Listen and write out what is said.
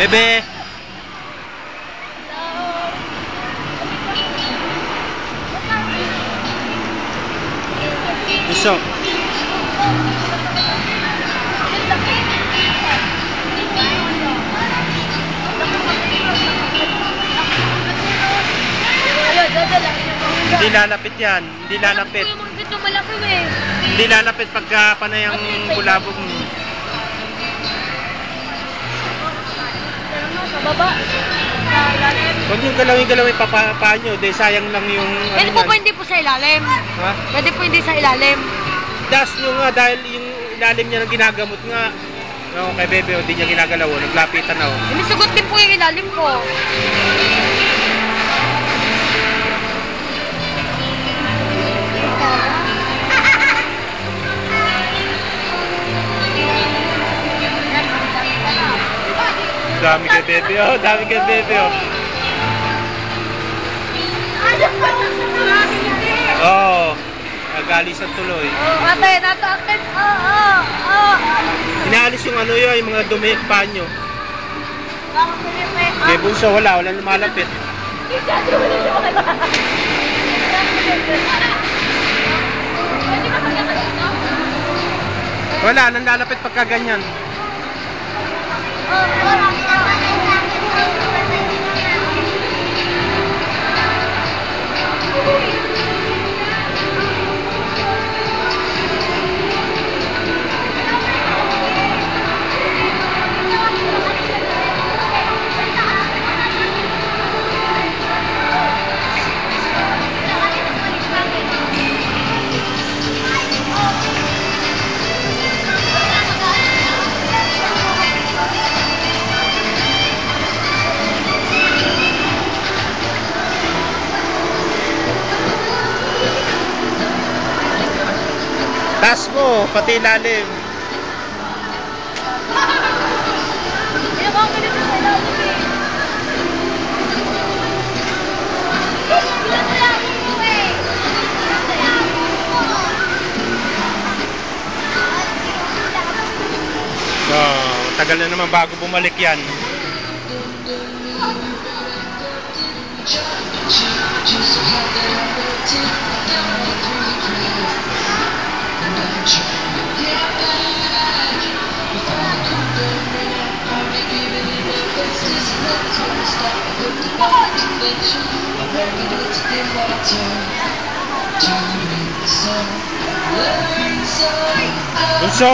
Bebe! Gusto. Hindi lalapit yan. Hindi lalapit. Hindi lalapit pagka panay ang bulabog mo. Sa baba. Huwag nyo galawin-galawin pa nyo. Dahil sayang lang yung... Pwede po hindi po sa ilalim. Ha? Pwede po hindi sa ilalim. Das nyo nga dahil yung ilalim niya ng ginagamot nga. No, kay Bebe, hindi niya ginagalaw. Naglapitan na. Inisugot din po yung ilalim ko. Dami kay Bebe, oh. Dami kay Bebe, oh. Oo. Nag-alis ang tuloy. Ate, natakit. Inaalis yung ano yun, yung mga dumi, panyo. Kay Bunso, walang lumalapit. Wala, nang lalapit pagka ganyan. Taas mo, pati ilalim. Tagal na naman bago bumalik yan. Bunso!